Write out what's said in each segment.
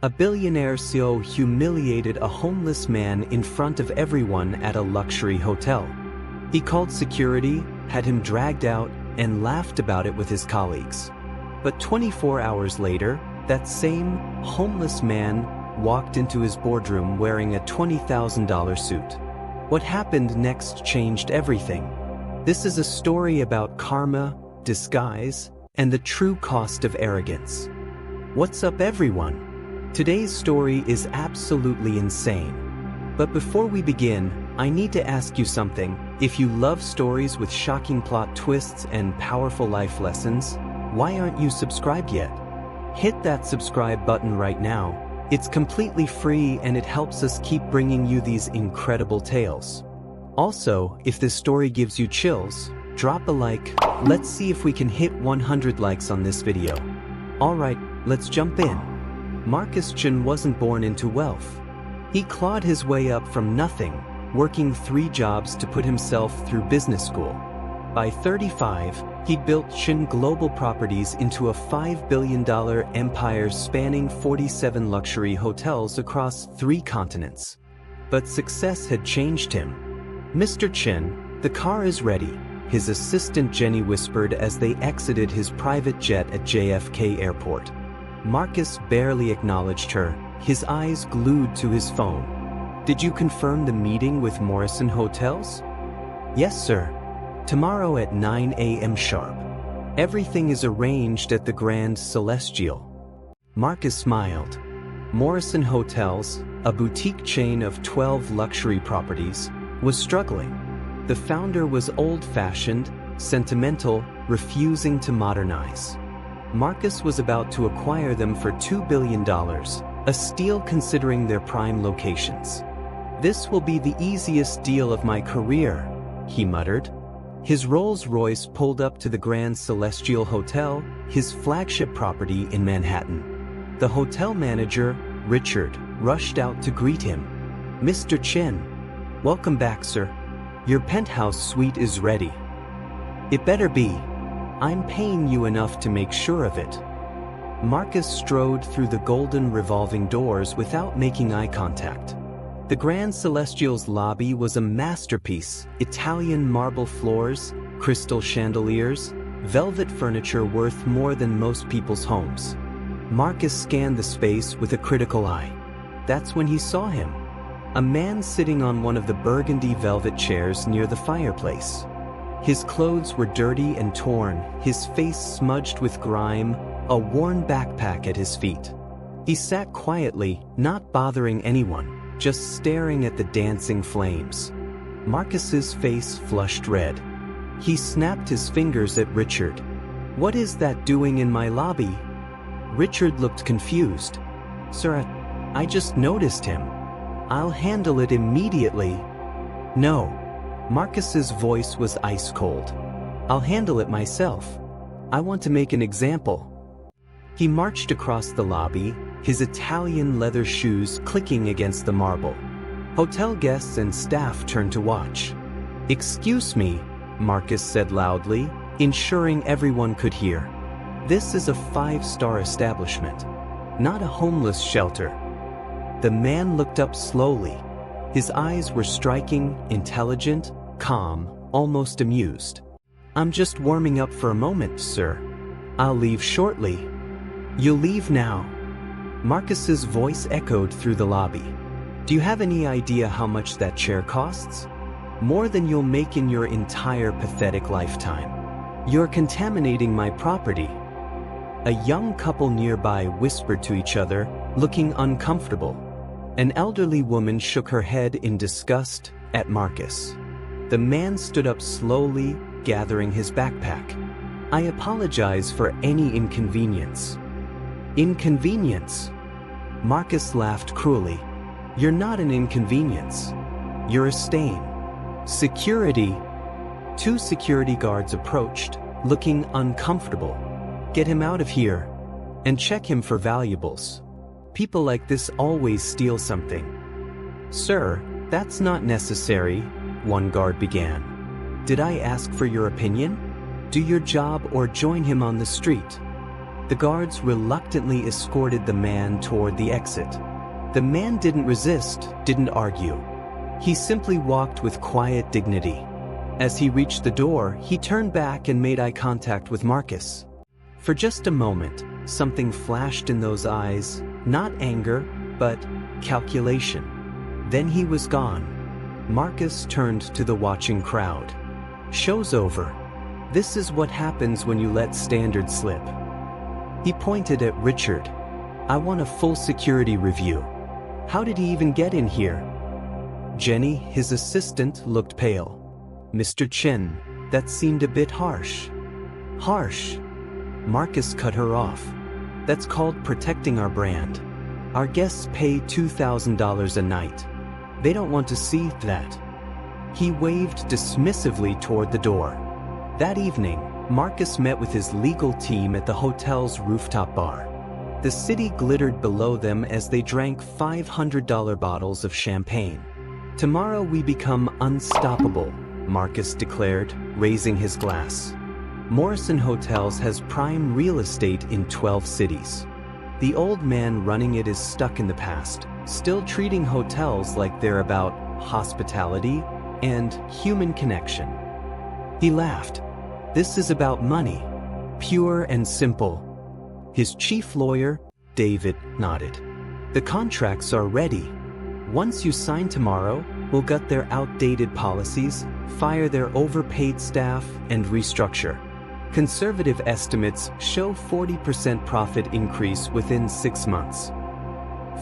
A billionaire CEO humiliated a homeless man in front of everyone at a luxury hotel. He called security, had him dragged out, and laughed about it with his colleagues. But 24 hours later, that same homeless man walked into his boardroom wearing a $20,000 suit. What happened next changed everything. This is a story about karma, disguise, and the true cost of arrogance. What's up, everyone? Today's story is absolutely insane. But before we begin, I need to ask you something. If you love stories with shocking plot twists and powerful life lessons, why aren't you subscribed yet? Hit that subscribe button right now. It's completely free and it helps us keep bringing you these incredible tales. Also, if this story gives you chills, drop a like. Let's see if we can hit 100 likes on this video. Alright, let's jump in. Marcus Chen wasn't born into wealth. He clawed his way up from nothing, working 3 jobs to put himself through business school. By 35, he'd built Chen Global Properties into a $5 billion empire spanning 47 luxury hotels across 3 continents. But success had changed him. "Mr. Chen, the car is ready," his assistant Jenny whispered as they exited his private jet at JFK Airport. Marcus barely acknowledged her, his eyes glued to his phone. "Did you confirm the meeting with Morrison Hotels?" "Yes, sir. Tomorrow at 9 a.m. sharp. Everything is arranged at the Grand Celestial." Marcus smiled. Morrison Hotels, a boutique chain of 12 luxury properties, was struggling. The founder was old-fashioned, sentimental, refusing to modernize. Marcus was about to acquire them for $2 billion, a steal considering their prime locations. "This will be the easiest deal of my career," he muttered. His Rolls-Royce pulled up to the Grand Celestial Hotel, his flagship property in Manhattan. The hotel manager, Richard, rushed out to greet him. "Mr. Chen, welcome back, sir. Your penthouse suite is ready." "It better be. I'm paying you enough to make sure of it." Marcus strode through the golden revolving doors without making eye contact. The Grand Celestial's lobby was a masterpiece: Italian marble floors, crystal chandeliers, velvet furniture worth more than most people's homes. Marcus scanned the space with a critical eye. That's when he saw him. A man sitting on one of the burgundy velvet chairs near the fireplace. His clothes were dirty and torn, his face smudged with grime, a worn backpack at his feet. He sat quietly, not bothering anyone, just staring at the dancing flames. Marcus's face flushed red. He snapped his fingers at Richard. "What is that doing in my lobby?" Richard looked confused. "Sir, I just noticed him. I'll handle it immediately." "No." Marcus's voice was ice cold. "I'll handle it myself. I want to make an example." He marched across the lobby, his Italian leather shoes clicking against the marble. Hotel guests and staff turned to watch. "Excuse me," Marcus said loudly, ensuring everyone could hear. "This is a 5-star establishment, not a homeless shelter." The man looked up slowly. His eyes were striking, intelligent, calm, almost amused. "I'm just warming up for a moment, sir. I'll leave shortly." "You'll leave now?" Marcus's voice echoed through the lobby. "Do you have any idea how much that chair costs? More than you'll make in your entire pathetic lifetime. You're contaminating my property." A young couple nearby whispered to each other, looking uncomfortable. An elderly woman shook her head in disgust at Marcus. The man stood up slowly, gathering his backpack. "I apologize for any inconvenience." "Inconvenience?" Marcus laughed cruelly. "You're not an inconvenience. You're a stain." "Security!" 2 security guards approached, looking uncomfortable. "Get him out of here. And check him for valuables. People like this always steal something." "Sir, that's not necessary," one guard began. "Did I ask for your opinion? Do your job or join him on the street." The guards reluctantly escorted the man toward the exit. The man didn't resist, didn't argue. He simply walked with quiet dignity. As he reached the door, he turned back and made eye contact with Marcus. For just a moment, something flashed in those eyes, not anger, but calculation. Then he was gone. Marcus turned to the watching crowd. "Show's over. This is what happens when you let standards slip." He pointed at Richard. "I want a full security review. How did he even get in here?" Jenny, his assistant, looked pale. "Mr. Chen, that seemed a bit harsh." "Harsh?" Marcus cut her off. "That's called protecting our brand. Our guests pay $2,000 a night. They don't want to see that." He waved dismissively toward the door. That evening, Marcus met with his legal team at the hotel's rooftop bar. The city glittered below them as they drank $500 bottles of champagne. "Tomorrow we become unstoppable," Marcus declared, raising his glass. Morrison Hotels has prime real estate in 12 cities. The old man running it is stuck in the past, still treating hotels like they're about hospitality and human connection. He laughed. "This is about money, pure and simple." His chief lawyer, David, nodded. "The contracts are ready. Once you sign tomorrow, we'll gut their outdated policies, fire their overpaid staff, and restructure. Conservative estimates show 40% profit increase within 6 months."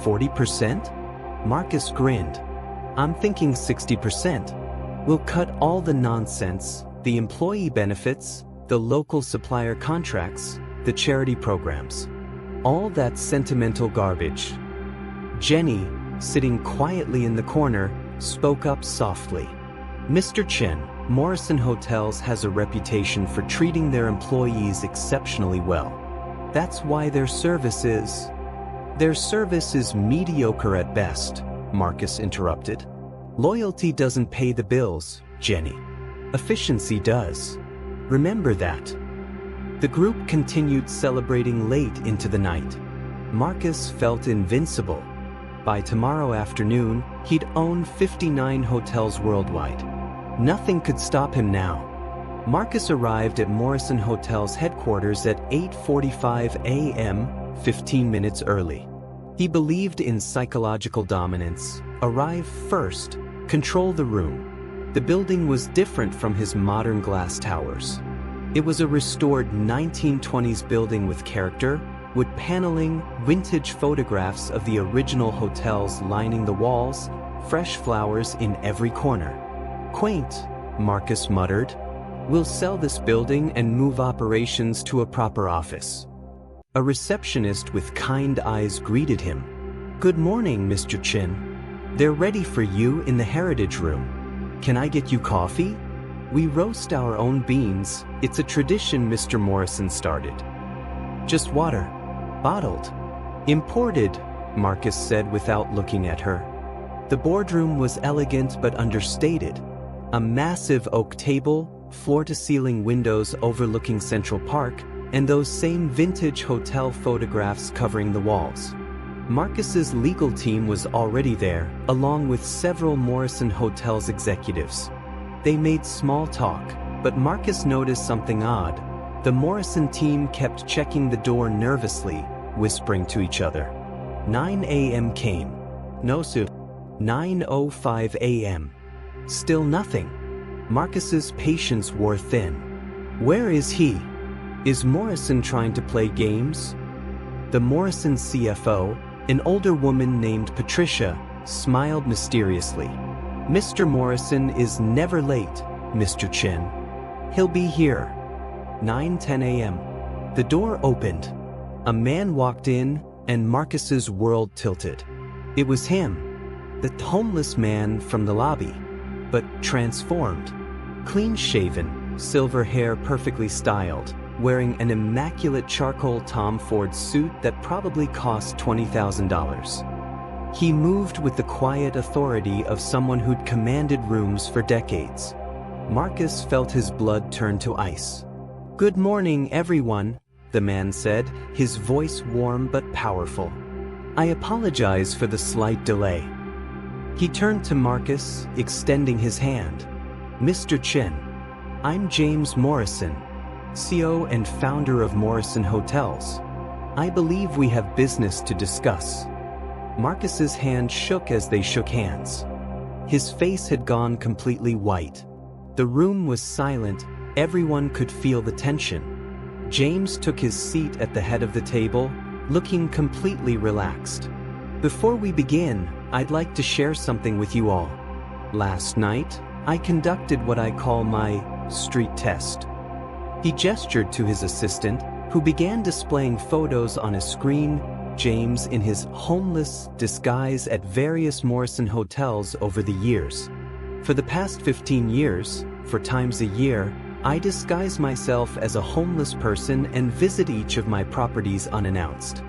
40%? Marcus grinned. "I'm thinking 60%. We'll cut all the nonsense, the employee benefits, the local supplier contracts, the charity programs. All that sentimental garbage." Jenny, sitting quietly in the corner, spoke up softly. "Mr. Chen, Morrison Hotels has a reputation for treating their employees exceptionally well. That's why their service is mediocre at best," Marcus interrupted. "Loyalty doesn't pay the bills, Jenny. Efficiency does. Remember that." The group continued celebrating late into the night. Marcus felt invincible. By tomorrow afternoon, he'd own 59 hotels worldwide. Nothing could stop him now. Marcus arrived at Morrison Hotels headquarters at 8:45 a.m., 15 minutes early. He believed in psychological dominance. Arrive first, control the room. The building was different from his modern glass towers. It was a restored 1920s building with character, wood paneling, vintage photographs of the original hotels lining the walls, fresh flowers in every corner. "Quaint," Marcus muttered. "We'll sell this building and move operations to a proper office." A receptionist with kind eyes greeted him. "Good morning, Mr. Chen. They're ready for you in the Heritage Room. Can I get you coffee? We roast our own beans. It's a tradition Mr. Morrison started." "Just water. Bottled." "Imported," Marcus said without looking at her. The boardroom was elegant but understated. A massive oak table, floor-to-ceiling windows overlooking Central Park, and those same vintage hotel photographs covering the walls. Marcus's legal team was already there, along with several Morrison Hotels executives. They made small talk, but Marcus noticed something odd. The Morrison team kept checking the door nervously, whispering to each other. 9 a.m. came. No soup. 9:05 a.m. Still nothing. Marcus's patience wore thin. Where is he? Is Morrison trying to play games? The Morrison CFO, an older woman named Patricia, smiled mysteriously. "Mr. Morrison is never late, Mr. Chen. He'll be here." 9:10 a.m. The door opened. A man walked in, and Marcus's world tilted. It was him, the homeless man from the lobby, but transformed. Clean-shaven, silver hair perfectly styled, wearing an immaculate charcoal Tom Ford suit that probably cost $20,000. He moved with the quiet authority of someone who'd commanded rooms for decades. Marcus felt his blood turn to ice. "Good morning, everyone," the man said, his voice warm but powerful. "I apologize for the slight delay." He turned to Marcus, extending his hand. "Mr. Chen, I'm James Morrison, CEO and founder of Morrison Hotels. I believe we have business to discuss." Marcus's hand shook as they shook hands. His face had gone completely white. The room was silent, everyone could feel the tension. James took his seat at the head of the table, looking completely relaxed. "Before we begin, I'd like to share something with you all. Last night, I conducted what I call my street test." He gestured to his assistant, who began displaying photos on a screen, James in his homeless disguise at various Morrison hotels over the years. "For the past 15 years, 4 times a year, I disguise myself as a homeless person and visit each of my properties unannounced.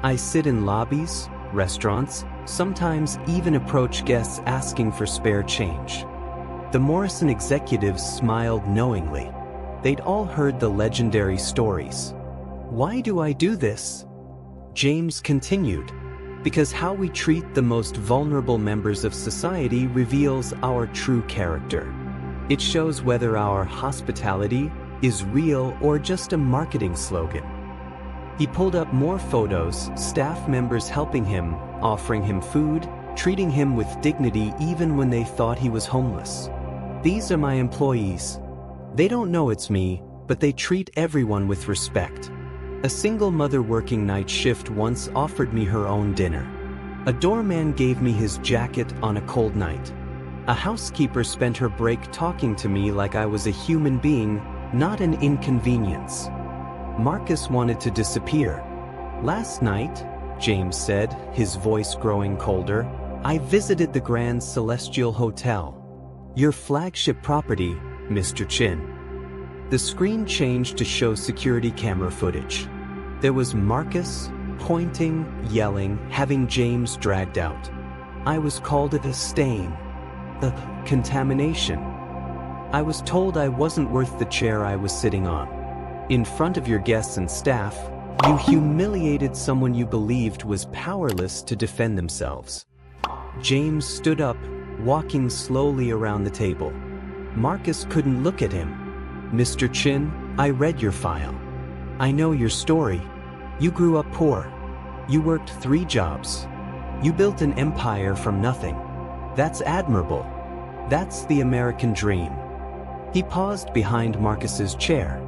I sit in lobbies, restaurants, sometimes even approach guests asking for spare change." The Morrison executives smiled knowingly. They'd all heard the legendary stories. "Why do I do this?" James continued. "Because how we treat the most vulnerable members of society reveals our true character. It shows whether our hospitality is real or just a marketing slogan." He pulled up more photos, staff members helping him, offering him food, treating him with dignity even when they thought he was homeless. "These are my employees. They don't know it's me, but they treat everyone with respect. A single mother working night shift once offered me her own dinner. A doorman gave me his jacket on a cold night. A housekeeper spent her break talking to me like I was a human being, not an inconvenience." Marcus wanted to disappear. "Last night," James said, his voice growing colder, "I visited the Grand Celestial Hotel. Your flagship property, Mr. Chen." The screen changed to show security camera footage. There was Marcus, pointing, yelling, having James dragged out. "I was called a stain. A contamination. I was told I wasn't worth the chair I was sitting on. In front of your guests and staff, you humiliated someone you believed was powerless to defend themselves." James stood up, walking slowly around the table. Marcus couldn't look at him. "Mr. Chen, I read your file. I know your story. You grew up poor. You worked 3 jobs. You built an empire from nothing. That's admirable. That's the American dream." He paused behind Marcus's chair.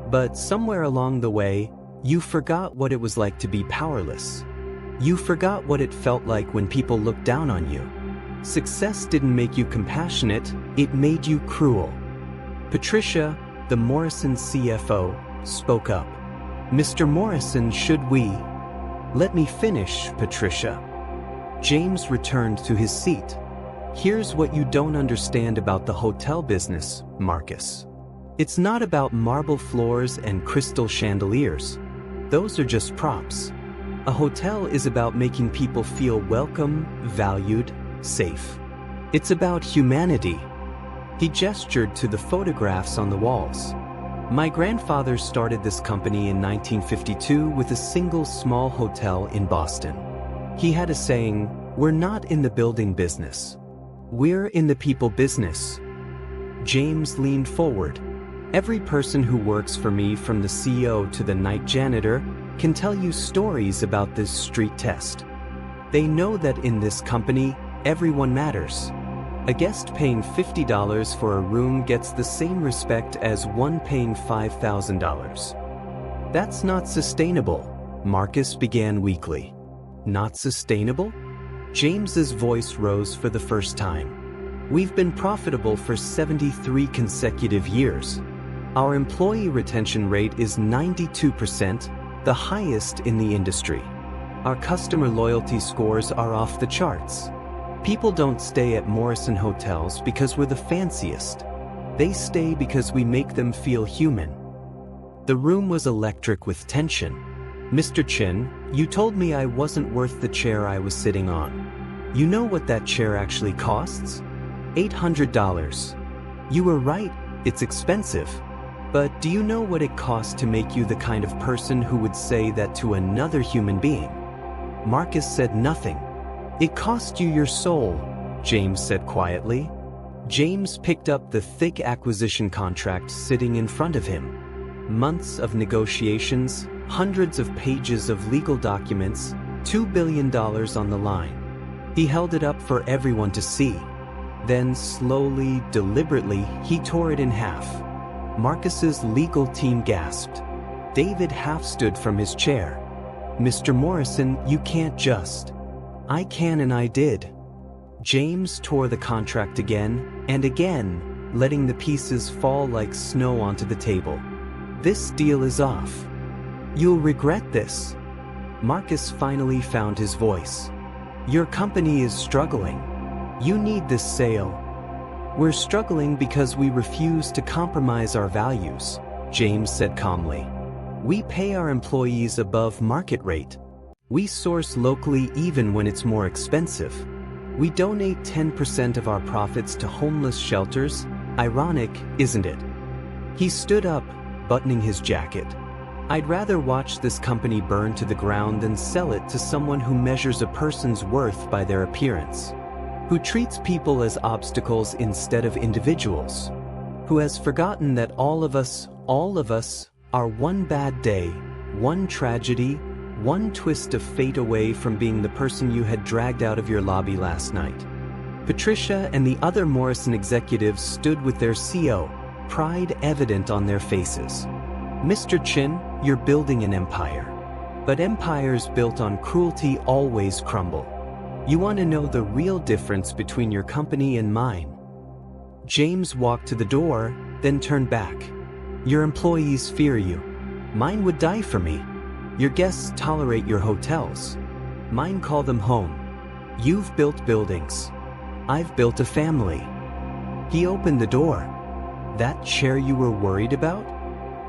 "But somewhere along the way, you forgot what it was like to be powerless. You forgot what it felt like when people looked down on you. Success didn't make you compassionate, it made you cruel." Patricia, the Morrison CFO, spoke up. "Mr. Morrison, should we—" "Let me finish, Patricia." James returned to his seat. "Here's what you don't understand about the hotel business, Marcus. It's not about marble floors and crystal chandeliers. Those are just props. A hotel is about making people feel welcome, valued, safe. It's about humanity." He gestured to the photographs on the walls. "My grandfather started this company in 1952 with a single small hotel in Boston. He had a saying, 'We're not in the building business. We're in the people business.'" James leaned forward. "Every person who works for me, from the CEO to the night janitor, can tell you stories about this street test. They know that in this company, everyone matters. A guest paying $50 for a room gets the same respect as one paying $5,000. That's not sustainable," Marcus began weakly. "Not sustainable?" James's voice rose for the first time. "We've been profitable for 73 consecutive years. Our employee retention rate is 92%, the highest in the industry. Our customer loyalty scores are off the charts. People don't stay at Morrison Hotels because we're the fanciest. They stay because we make them feel human." The room was electric with tension. "Mr. Chen, you told me I wasn't worth the chair I was sitting on. You know what that chair actually costs? $800. You were right, it's expensive. But do you know what it costs to make you the kind of person who would say that to another human being? Marcus said nothing. It cost you your soul, James said quietly. James picked up the thick acquisition contract sitting in front of him. Months of negotiations, hundreds of pages of legal documents, $2 billion on the line. He held it up for everyone to see. Then slowly, deliberately, he tore it in half. Marcus's legal team gasped. David half stood from his chair. "Mr. Morrison, you can't just." "I can and I did." James tore the contract again and again, letting the pieces fall like snow onto the table. "This deal is off. You'll regret this." Marcus finally found his voice. "Your company is struggling. You need this sale." "We're struggling because we refuse to compromise our values," James said calmly. "We pay our employees above market rate. We source locally even when it's more expensive. We donate 10% of our profits to homeless shelters. Ironic, isn't it?" He stood up, buttoning his jacket. "I'd rather watch this company burn to the ground than sell it to someone who measures a person's worth by their appearance, who treats people as obstacles instead of individuals, who has forgotten that all of us, are one bad day, one tragedy, one twist of fate away from being the person you had dragged out of your lobby last night." Patricia and the other Morrison executives stood with their CO, pride evident on their faces. "Mr. Chen, you're building an empire. But empires built on cruelty always crumble. You want to know the real difference between your company and mine?" James walked to the door, then turned back. "Your employees fear you. Mine would die for me. Your guests tolerate your hotels. Mine call them home. You've built buildings. I've built a family." He opened the door. "That chair you were worried about?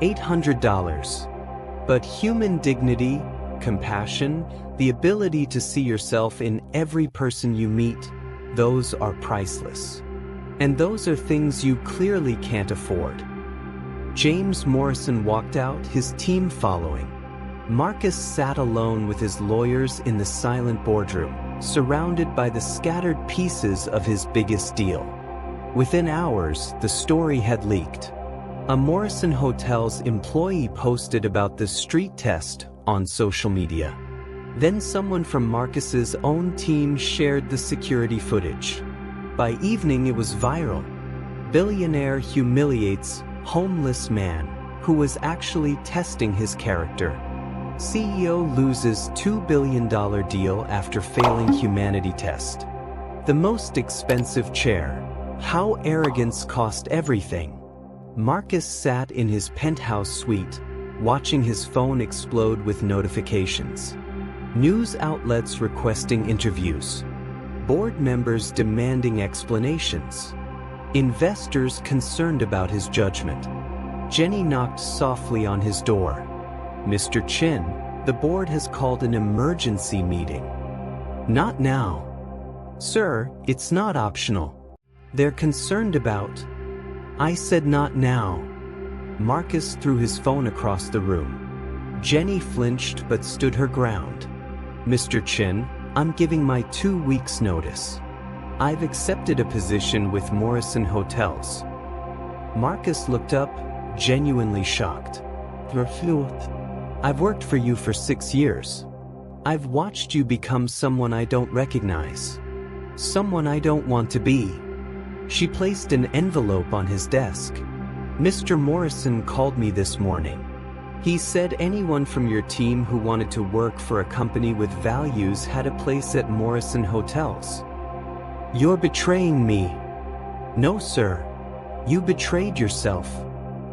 $800. But human dignity, compassion, the ability to see yourself in every person you meet, those are priceless. And those are things you clearly can't afford." James Morrison walked out, his team following. Marcus sat alone with his lawyers in the silent boardroom, surrounded by the scattered pieces of his biggest deal. Within hours, the story had leaked. A Morrison Hotels employee posted about the street test on social media. Then someone from Marcus's own team shared the security footage. By evening, it was viral. Billionaire humiliates homeless man who was actually testing his character. CEO loses $2 billion deal after failing humanity test. The most expensive chair. How arrogance cost everything. Marcus sat in his penthouse suite, watching his phone explode with notifications. News outlets requesting interviews. Board members demanding explanations. Investors concerned about his judgment. Jenny knocked softly on his door. "Mr. Chen, the board has called an emergency meeting." "Not now." "Sir, it's not optional. They're concerned about." "I said not now." Marcus threw his phone across the room. Jenny flinched but stood her ground. "Mr. Chen, I'm giving my 2 weeks' notice. I've accepted a position with Morrison Hotels." Marcus looked up, genuinely shocked. "I've worked for you for 6 years. I've watched you become someone I don't recognize. Someone I don't want to be." She placed an envelope on his desk. "Mr. Morrison called me this morning. He said anyone from your team who wanted to work for a company with values had a place at Morrison Hotels." "You're betraying me." "No, sir. You betrayed yourself.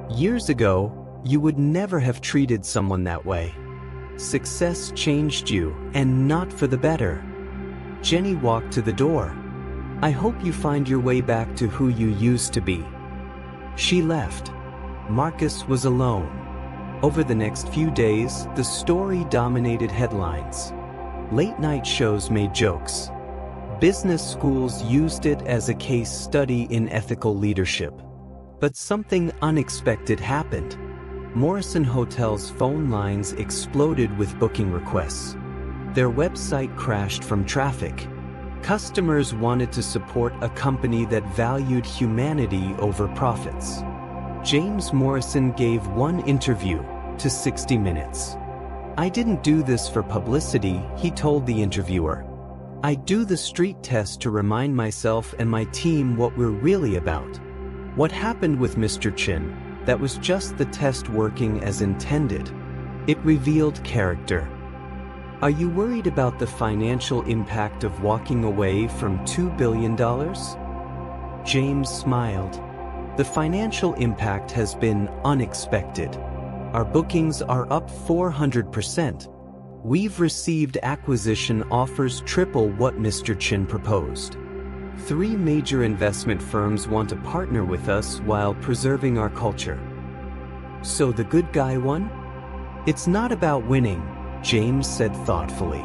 Years ago, you would never have treated someone that way. Success changed you, and not for the better." Jenny walked to the door. "I hope you find your way back to who you used to be." She left. Marcus was alone. Over the next few days, the story dominated headlines. Late-night shows made jokes. Business schools used it as a case study in ethical leadership. But something unexpected happened. Morrison Hotel's phone lines exploded with booking requests. Their website crashed from traffic. Customers wanted to support a company that valued humanity over profits. James Morrison gave one interview to 60 Minutes. "I didn't do this for publicity," he told the interviewer. "I do the street test to remind myself and my team what we're really about." What happened with Mr. Chen? That was just the test working as intended. It revealed character. Are you worried about the financial impact of walking away from $2 billion? James smiled. The financial impact has been unexpected. Our bookings are up 400%. We've received acquisition offers triple what Mr. Chen proposed. 3 major investment firms want to partner with us while preserving our culture. So the good guy won? It's not about winning, James said thoughtfully.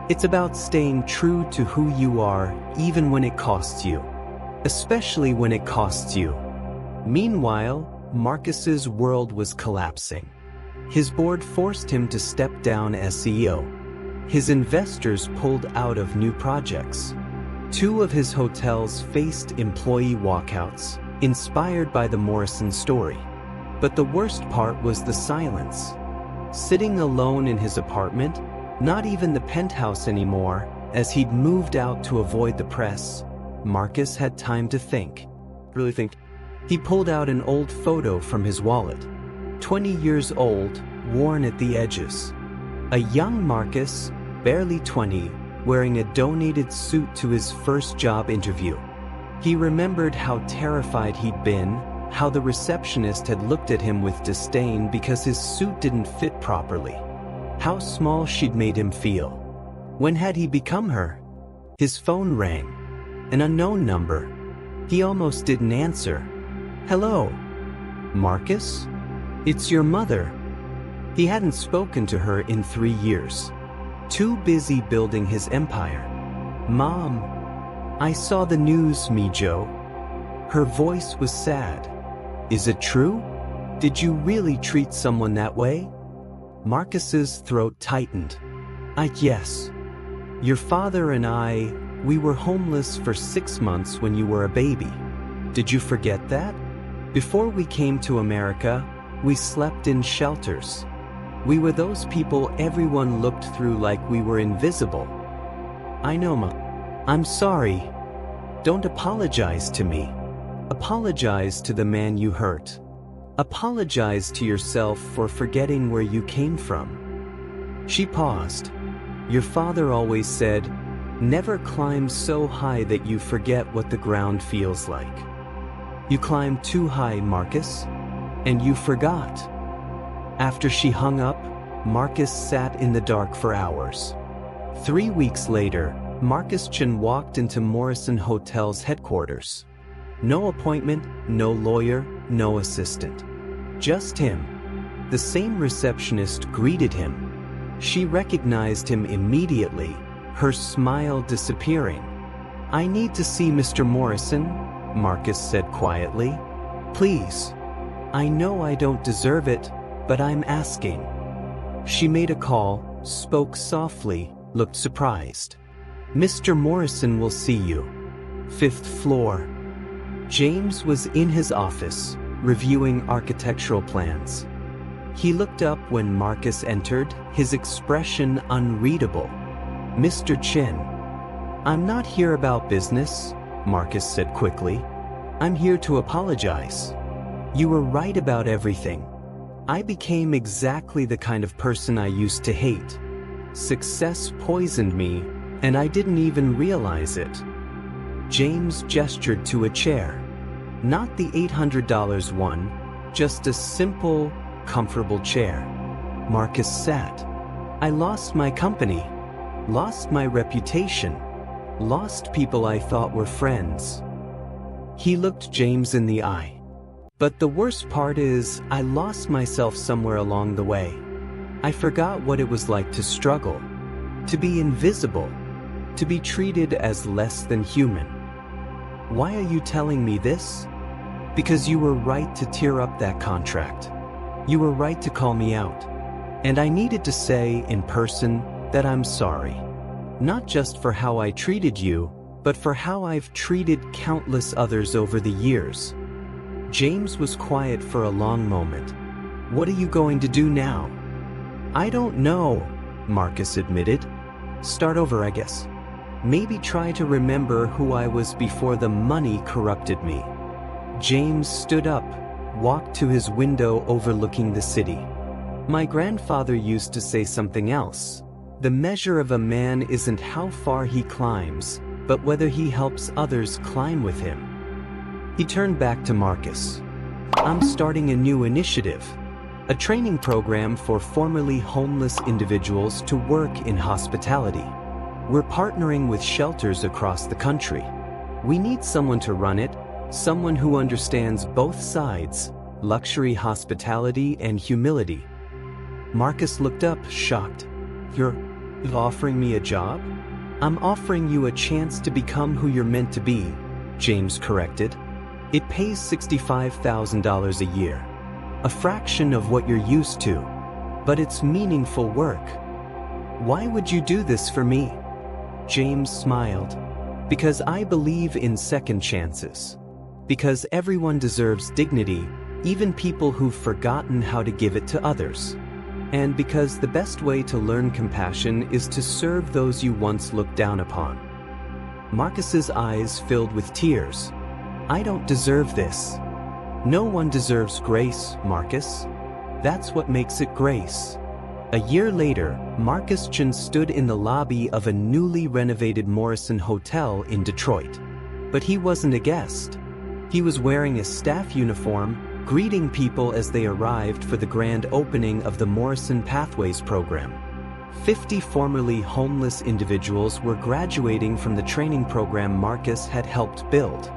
It's about staying true to who you are, even when it costs you. Especially when it costs you. Meanwhile, Marcus's world was collapsing. His board forced him to step down as CEO. His investors pulled out of new projects. 2 of his hotels faced employee walkouts, inspired by the Morrison story. But the worst part was the silence. Sitting alone in his apartment, not even the penthouse anymore, as he'd moved out to avoid the press, Marcus had time to think. Really think. He pulled out an old photo from his wallet. 20 years old, worn at the edges. A young Marcus, barely 20, wearing a donated suit to his first job interview. He remembered how terrified he'd been, how the receptionist had looked at him with disdain because his suit didn't fit properly. How small she'd made him feel. When had he become her? His phone rang. An unknown number. He almost didn't answer. "Hello? Marcus? It's your mother." He hadn't spoken to her in 3 years. Too busy building his empire. "Mom, I saw the news, Mijo." Her voice was sad. "Is it true? Did you really treat someone that way?" Marcus's throat tightened. Yes. Your father and we were homeless for 6 months when you were a baby. Did you forget that? Before we came to America, we slept in shelters. We were those people everyone looked through like we were invisible. I know, Ma. I'm sorry. Don't apologize to me. Apologize to the man you hurt. Apologize to yourself for forgetting where you came from. She paused. Your father always said, never climb so high that you forget what the ground feels like. You climbed too high, Marcus, and you forgot. After she hung up, Marcus sat in the dark for hours. 3 weeks later, Marcus Chen walked into Morrison Hotel's headquarters. No appointment, no lawyer, no assistant. Just him. The same receptionist greeted him. She recognized him immediately, her smile disappearing. "I need to see Mr. Morrison," Marcus said quietly. "Please. I know I don't deserve it, but I'm asking." She made a call, spoke softly, looked surprised. "Mr. Morrison will see you. 5th floor." James was in his office, reviewing architectural plans. He looked up when Marcus entered, his expression unreadable. "Mr. Chen." "I'm not here about business," Marcus said quickly. "I'm here to apologize. You were right about everything. I became exactly the kind of person I used to hate. Success poisoned me, and I didn't even realize it." James gestured to a chair. Not the $800 one, just a simple, comfortable chair. Marcus sat. "I lost my company, lost my reputation, lost people I thought were friends." He looked James in the eye. "But the worst part is, I lost myself somewhere along the way. I forgot what it was like to struggle, to be invisible, to be treated as less than human." "Why are you telling me this?" Because you were right to tear up that contract. You were right to call me out. And I needed to say in person that I'm sorry. Not just for how I treated you, but for how I've treated countless others over the years. James was quiet for a long moment. What are you going to do now? I don't know, Marcus admitted. Start over, I guess. Maybe try to remember who I was before the money corrupted me. James stood up, walked to his window overlooking the city. My grandfather used to say something else. The measure of a man isn't how far he climbs, but whether he helps others climb with him. He turned back to Marcus. I'm starting a new initiative, a training program for formerly homeless individuals to work in hospitality. We're partnering with shelters across the country. We need someone to run it, someone who understands both sides, luxury hospitality and humility. Marcus looked up, shocked. You're offering me a job? I'm offering you a chance to become who you're meant to be, James corrected. It pays $65,000 a year, a fraction of what you're used to, but it's meaningful work. Why would you do this for me? James smiled. Because I believe in second chances. Because everyone deserves dignity, even people who've forgotten how to give it to others. And because the best way to learn compassion is to serve those you once looked down upon. Marcus's eyes filled with tears. I don't deserve this. No one deserves grace, Marcus. That's what makes it grace. A year later, Marcus Chen stood in the lobby of a newly renovated Morrison Hotel in Detroit. But he wasn't a guest. He was wearing a staff uniform, greeting people as they arrived for the grand opening of the Morrison Pathways program. 50 formerly homeless individuals were graduating from the training program Marcus had helped build.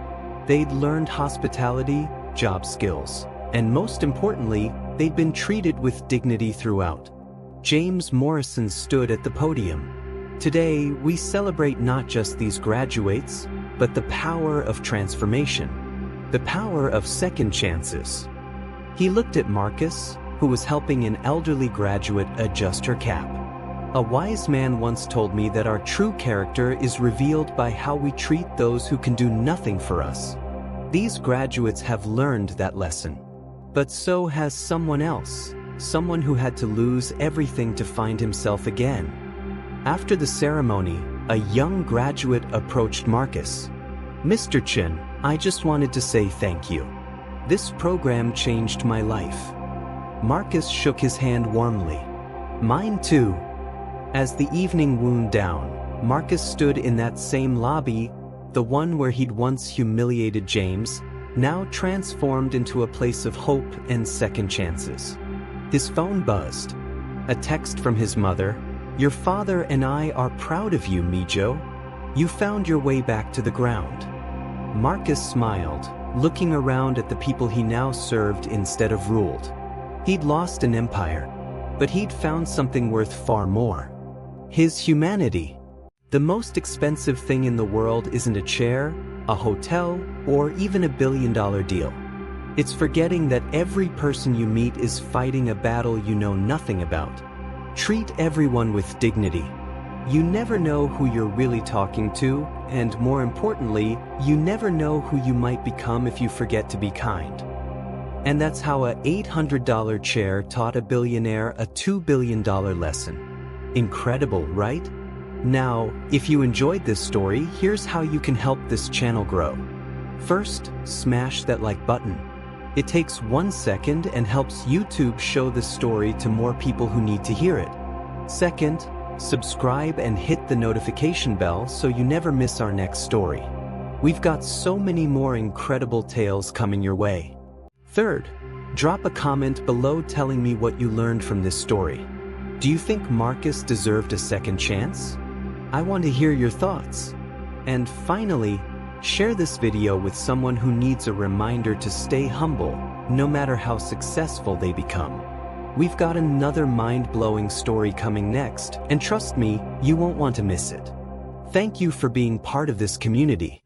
They'd learned hospitality, job skills, and most importantly, they'd been treated with dignity throughout. James Morrison stood at the podium. Today, we celebrate not just these graduates, but the power of transformation. The power of second chances. He looked at Marcus, who was helping an elderly graduate adjust her cap. A wise man once told me that our true character is revealed by how we treat those who can do nothing for us. These graduates have learned that lesson. But so has someone else, someone who had to lose everything to find himself again. After the ceremony, a young graduate approached Marcus. Mr. Chen, I just wanted to say thank you. This program changed my life. Marcus shook his hand warmly. Mine too. As the evening wound down, Marcus stood in that same lobby, the one where he'd once humiliated James, now transformed into a place of hope and second chances. His phone buzzed. A text from his mother. Your father and I are proud of you, Mijo. You found your way back to the ground. Marcus smiled, looking around at the people he now served instead of ruled. He'd lost an empire, but he'd found something worth far more. His humanity. The most expensive thing in the world isn't a chair, a hotel, or even a billion-dollar deal. It's forgetting that every person you meet is fighting a battle you know nothing about. Treat everyone with dignity. You never know who you're really talking to, and more importantly, you never know who you might become if you forget to be kind. And that's how a $800 chair taught a billionaire a $2 billion lesson. Incredible, right? Now, if you enjoyed this story, here's how you can help this channel grow. First, smash that like button. It takes 1 second and helps YouTube show the story to more people who need to hear it. Second, subscribe and hit the notification bell so you never miss our next story. We've got so many more incredible tales coming your way. Third, drop a comment below telling me what you learned from this story. Do you think Marcus deserved a second chance? I want to hear your thoughts. And finally, share this video with someone who needs a reminder to stay humble, no matter how successful they become. We've got another mind-blowing story coming next, and trust me, you won't want to miss it. Thank you for being part of this community.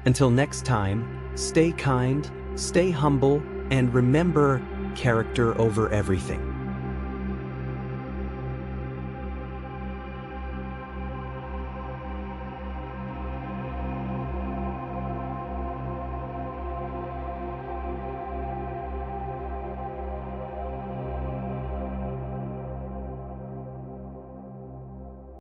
Until next time, stay kind, Stay humble and remember, character over everything.